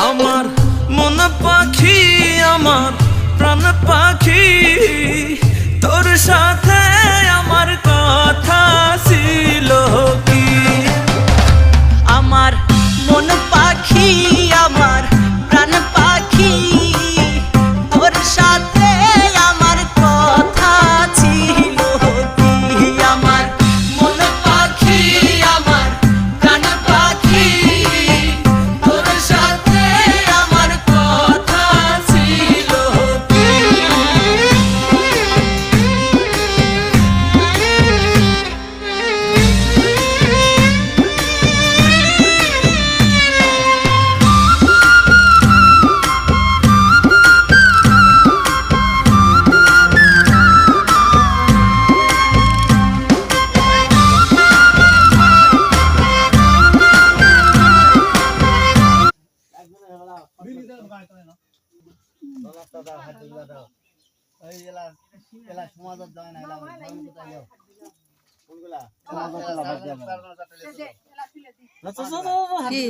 আমার মন পাখি আমার প্রাণ পাখি তোর সাথে আমার কথা ছিল কি আমার মন পাখি আমার প্রাণ পাখি তোর সাথে আমার কথা ছিল কি আমার মন পাখি আমার প্রাণ পাখি তোর সাথে আমার কথা ছিল কি কি